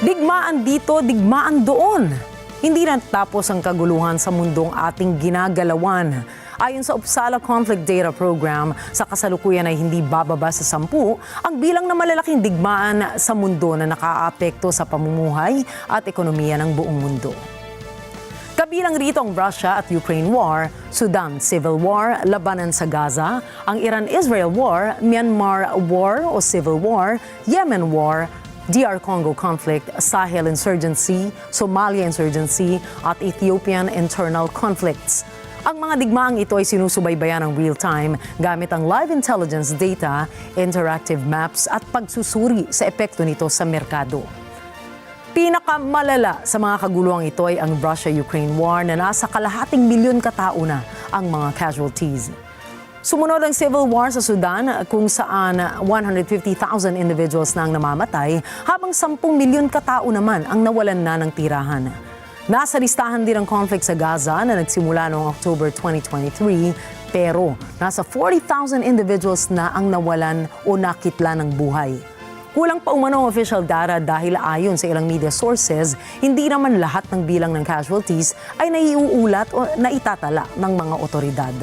Digmaan dito, digmaan doon. Hindi natapos ang kaguluhan sa mundong ating ginagalawan. Ayon sa Uppsala Conflict Data Program, sa kasalukuyan ay hindi bababa sa 10 ang bilang na malalaking digmaan sa mundo na nakaaapekto sa pamumuhay at ekonomiya ng buong mundo. Kabilang rito ang Russia at Ukraine War, Sudan Civil War, labanan sa Gaza, ang Iran-Israel War, Myanmar War o Civil War, Yemen War, DR Congo conflict, Sahel insurgency, Somalia insurgency at Ethiopian internal conflicts. Ang mga digmaang ito ay sinusubaybayan ng real-time gamit ang live intelligence data, interactive maps at pagsusuri sa epekto nito sa merkado. Pinakamalala sa mga kaguluhang ito ay ang Russia-Ukraine War na nasa kalahating milyon katao na ang mga casualties. Sumunod ang civil war sa Sudan kung saan 150,000 individuals na ang namamatay habang 10 milyon katao naman ang nawalan na ng tirahan. Nasa listahan din ang conflict sa Gaza na nagsimula noong October 2023 pero nasa 40,000 individuals na ang nawalan o nakitla ng buhay. Kulang pa umano ang official data dahil ayon sa ilang media sources, hindi naman lahat ng bilang ng casualties ay naiuulat o naitatala ng mga otoridad.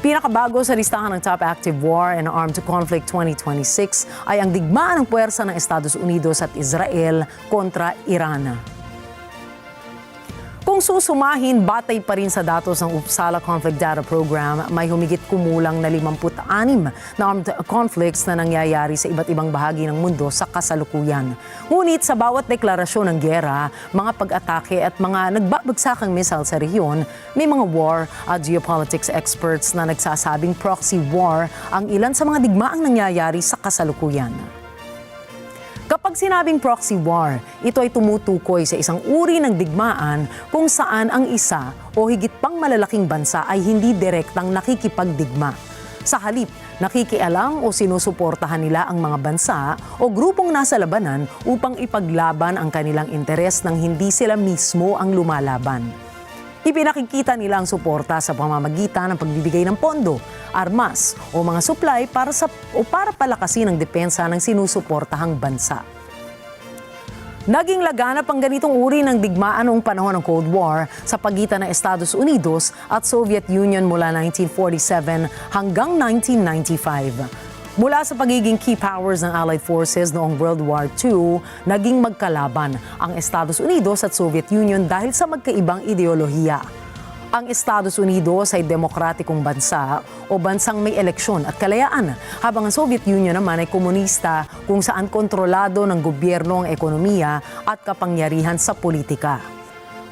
Pinakabago sa listahan ng Top Active War and Armed Conflict 2026 ay ang digmaan ng puwersa ng Estados Unidos at Israel kontra Iran. Kung susumahin, batay pa rin sa datos ng Uppsala Conflict Data Program, may humigit kumulang na 56 na armed conflicts na nangyayari sa iba't ibang bahagi ng mundo sa kasalukuyan. Ngunit sa bawat deklarasyon ng giyera, mga pag-atake at mga nagbabagsakang missile sa rehiyon, may mga war at geopolitics experts na nagsasabing proxy war ang ilan sa mga digmaang nangyayari sa kasalukuyan. Kapag sinabing proxy war, ito ay tumutukoy sa isang uri ng digmaan kung saan ang isa o higit pang malalaking bansa ay hindi direktang nakikipagdigma. Sa halip, nakikialam o sinusuportahan nila ang mga bansa o grupong nasa labanan upang ipaglaban ang kanilang interes nang hindi sila mismo ang lumalaban. Ipinakikita nila ang suporta sa pamamagitan ng pagbibigay ng pondo, armas o mga supply para palakasin ang depensa ng sinusuportahang bansa. Naging laganap ang ganitong uri ng digmaan noong panahon ng Cold War sa pagitan ng Estados Unidos at Soviet Union mula 1947 hanggang 1995. Mula sa pagiging key powers ng Allied Forces noong World War II, naging magkalaban ang Estados Unidos at Soviet Union dahil sa magkaibang ideolohiya. Ang Estados Unidos ay demokratikong bansa o bansang may eleksyon at kalayaan, habang ang Soviet Union naman ay komunista kung saan kontrolado ng gobyerno ang ekonomiya at kapangyarihan sa politika.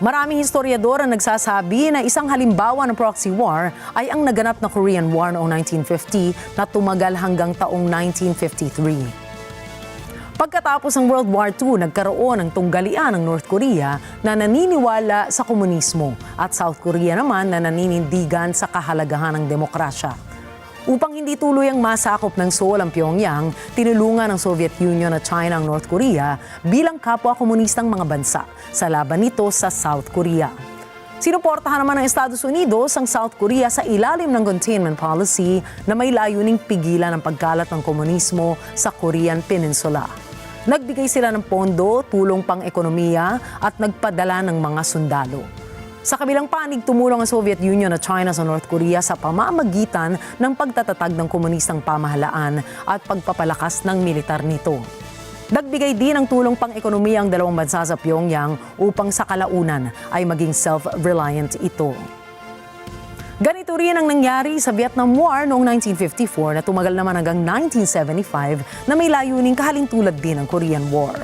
Maraming historiador ang nagsasabi na isang halimbawa ng proxy war ay ang naganap na Korean War noong 1950 na tumagal hanggang taong 1953. Pagkatapos ng World War II, nagkaroon ng tunggalian ng North Korea na naniniwala sa komunismo at South Korea naman na naninindigan sa kahalagahan ng demokrasya. Upang hindi tuluyang masakop ng Seoul ang Pyongyang, tinulungan ng Soviet Union at China ang North Korea bilang kapwa-komunistang mga bansa sa laban nito sa South Korea. Sinuportahan naman ng Estados Unidos ang South Korea sa ilalim ng containment policy na may layuning pigilan ang pagkalat ng komunismo sa Korean Peninsula. Nagbigay sila ng pondo, tulong pang-ekonomiya at nagpadala ng mga sundalo. Sa kabilang panig, tumulong ang Soviet Union at China sa North Korea sa pamamagitan ng pagtatatag ng komunistang pamahalaan at pagpapalakas ng militar nito. Nagbigay din ng tulong pang-ekonomiya ang dalawang bansa sa Pyongyang upang sa kalaunan ay maging self-reliant ito. Ganito rin ang nangyari sa Vietnam War noong 1954 na tumagal naman hanggang 1975 na may layuning kahalintulad din ng Korean War.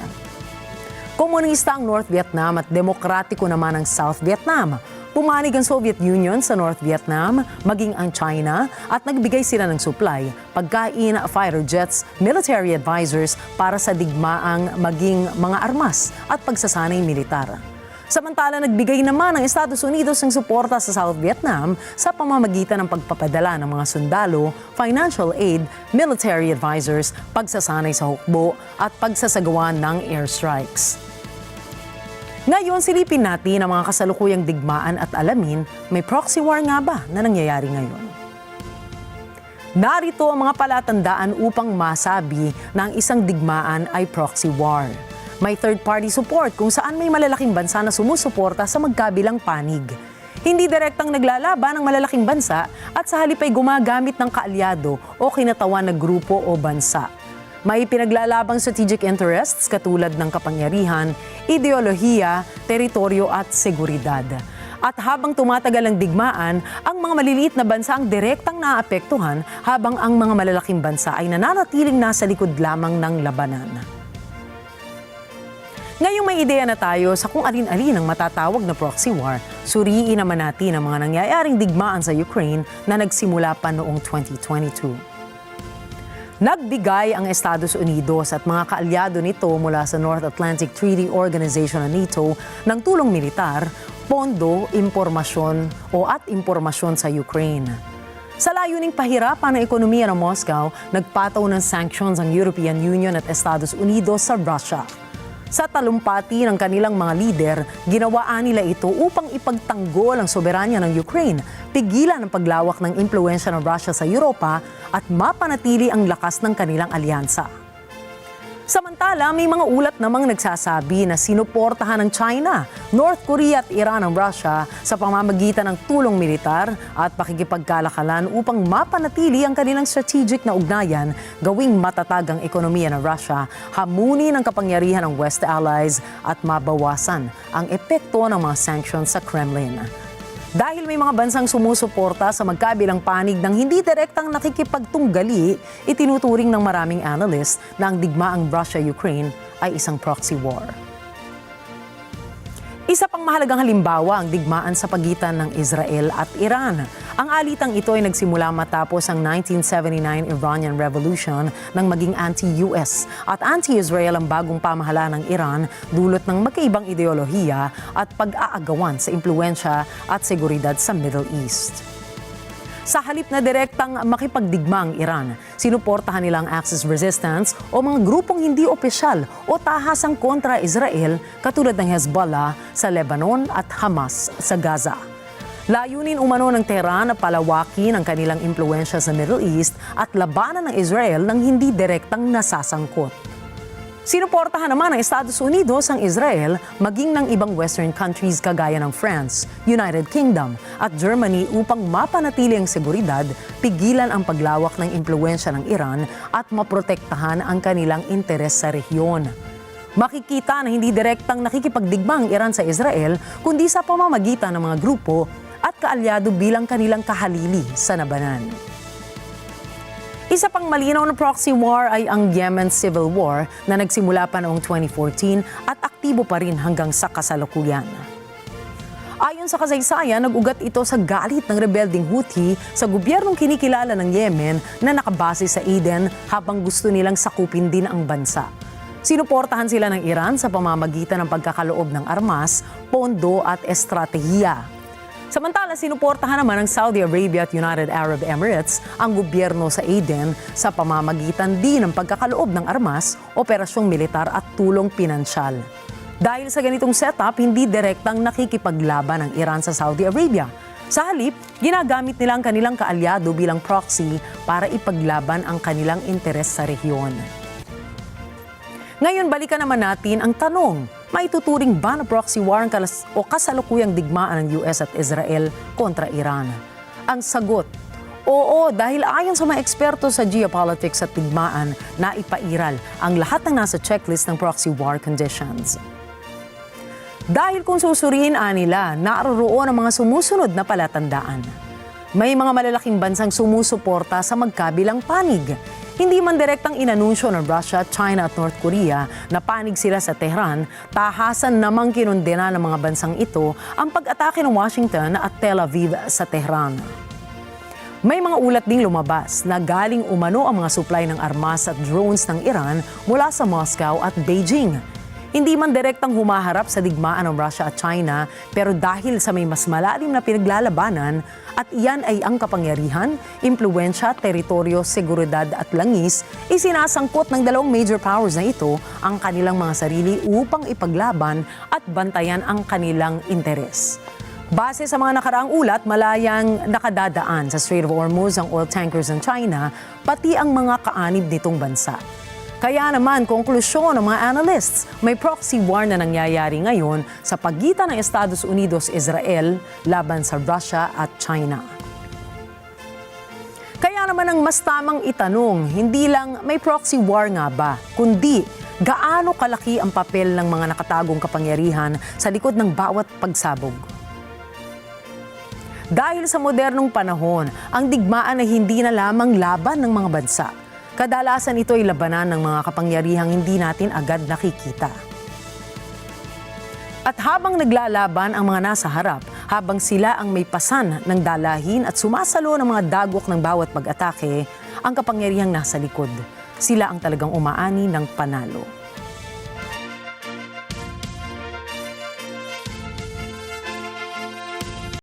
Komunista ang North Vietnam at demokratiko naman ang South Vietnam. Pumanig ang Soviet Union sa North Vietnam, maging ang China, at nagbigay sila ng supply, pagkain, fighter jets, military advisors para sa digmaang maging mga armas at pagsasanay militar. Samantala, nagbigay naman ang Estados Unidos ng suporta sa South Vietnam sa pamamagitan ng pagpapadala ng mga sundalo, financial aid, military advisors, pagsasanay sa hukbo at pagsasagawa ng airstrikes. Ngayon, silipin natin ang mga kasalukuyang digmaan at alamin, may proxy war nga ba na nangyayari ngayon? Narito ang mga palatandaan upang masabi na ang isang digmaan ay proxy war. May third-party support kung saan may malalaking bansa na sumusuporta sa magkabilang panig. Hindi direktang naglalaban ang malalaking bansa at sa halip ay gumagamit ng kaalyado o kinatawan na grupo o bansa. May pinaglalabang strategic interests katulad ng kapangyarihan, ideolohiya, teritoryo at seguridad. At habang tumatagal ang digmaan, ang mga maliliit na bansa ang direktang naapektuhan habang ang mga malalaking bansa ay nananatiling nasa likod lamang ng labanan. Ngayong may ideya na tayo sa kung alin-alin ang matatawag na proxy war, suriin naman natin ang mga nangyayaring digmaan sa Ukraine na nagsimula pa noong 2022. Nagbigay ang Estados Unidos at mga kaalyado nito mula sa North Atlantic Treaty Organization na NATO ng tulong militar, pondo, impormasyon sa Ukraine. Sa layuning pahirapan ng ekonomiya ng Moscow, nagpataw ng sanctions ang European Union at Estados Unidos sa Russia. Sa talumpati ng kanilang mga lider, ginawaan nila ito upang ipagtanggol ang soberanya ng Ukraine, pigilan ang paglawak ng impluwensya ng Russia sa Europa at mapanatili ang lakas ng kanilang alyansa. Samantala, may mga ulat namang nagsasabi na sinuportahan ng China, North Korea at Iran ang Russia sa pamamagitan ng tulong militar at pakikipagkalakalan upang mapanatili ang kanilang strategic na ugnayan, gawing matatag ang ekonomiya ng Russia, hamunin ang kapangyarihan ng West Allies at mabawasan ang epekto ng mga sanctions sa Kremlin. Dahil may mga bansang sumusuporta sa magkabilang panig ng hindi direktang nakikipagtunggali, itinuturing ng maraming analyst na ang digmaang Russia-Ukraine ay isang proxy war. Isa pang mahalagang halimbawa ang digmaan sa pagitan ng Israel at Iran. Ang alitang ito ay nagsimula matapos ang 1979 Iranian Revolution nang maging anti-US at anti-Israel ang bagong pamahalaan ng Iran dulot ng magkaibang ideolohiya at pag-aagawan sa impluwensya at seguridad sa Middle East. Sa halip na direktang makipagdigma ang Iran, sinuportahan nila ang Axis Resistance o mga grupong hindi opisyal o tahasang kontra Israel katulad ng Hezbollah sa Lebanon at Hamas sa Gaza. Layunin umano ng Tehran na palawakin ang kanilang impluwensya sa Middle East at labanan ng Israel ng hindi direktang nasasangkot. Sinuportahan naman ng Estados Unidos ang Israel maging ng ibang Western countries kagaya ng France, United Kingdom at Germany upang mapanatili ang seguridad, pigilan ang paglawak ng impluwensya ng Iran at maprotektahan ang kanilang interes sa rehiyon. Makikita na hindi direktang nakikipagdigma ang Iran sa Israel kundi sa pamamagitan ng mga grupo at kaalyado bilang kanilang kahalili sa labanan. Isa pang malinaw na proxy war ay ang Yemen Civil War na nagsimula pa noong 2014 at aktibo pa rin hanggang sa kasalukuyan. Ayon sa kasaysayan, nag-ugat ito sa galit ng rebelding Houthi sa gobyernong kinikilala ng Yemen na nakabase sa Aden habang gusto nilang sakupin din ang bansa. Sinuportahan sila ng Iran sa pamamagitan ng pagkakaloob ng armas, pondo at estratehiya. Samantala, sinuportahan naman ng Saudi Arabia at United Arab Emirates ang gobyerno sa Aden sa pamamagitan din ng pagkakaloob ng armas, operasyong militar at tulong pinansyal. Dahil sa ganitong setup, hindi direktang nakikipaglaban ang Iran sa Saudi Arabia. Sa halip, ginagamit nila ang kanilang kaalyado bilang proxy para ipaglaban ang kanilang interes sa rehiyon. Ngayon, balikan naman natin ang tanong, maituturing ba na proxy war o kasalukuyang digmaan ng US at Israel kontra Iran? Ang sagot, oo, dahil ayon sa mga eksperto sa geopolitics at digmaan na ipairal ang lahat ng nasa checklist ng proxy war conditions. Dahil kung susuriin nila, naroon ang mga sumusunod na palatandaan. May mga malalaking bansang sumusuporta sa magkabilang panig. Hindi man direktang inanunsyo ng Russia, China at North Korea na panig sila sa Tehran, tahasan namang kinundena ng mga bansang ito ang pag-atake ng Washington at Tel Aviv sa Tehran. May mga ulat ding lumabas na galing umano ang mga supply ng armas at drones ng Iran mula sa Moscow at Beijing. Hindi man direktang humaharap sa digmaan ng Russia at China, pero dahil sa may mas malalim na pinaglalabanan at iyan ay ang kapangyarihan, impluwensya, teritoryo, seguridad at langis, isinasangkot ng dalawang major powers na ito ang kanilang mga sarili upang ipaglaban at bantayan ang kanilang interes. Base sa mga nakaraang ulat, malayang nakadadaan sa Strait of Hormuz ang oil tankers ng China, pati ang mga kaanib nitong bansa. Kaya naman, konklusyon ng mga analysts, may proxy war na nangyayari ngayon sa pagitan ng Estados Unidos, Israel laban sa Russia at China. Kaya naman ang mas tamang itanong, hindi lang may proxy war nga ba, kundi gaano kalaki ang papel ng mga nakatagong kapangyarihan sa likod ng bawat pagsabog. Dahil sa modernong panahon, ang digmaan ay hindi na lamang laban ng mga bansa. Kadalasan ito ay labanan ng mga kapangyarihang hindi natin agad nakikita. At habang naglalaban ang mga nasa harap, habang sila ang may pasan ng dalahin at sumasalo ng mga dagok ng bawat pag-atake, ang kapangyarihang nasa likod, sila ang talagang umaani ng panalo.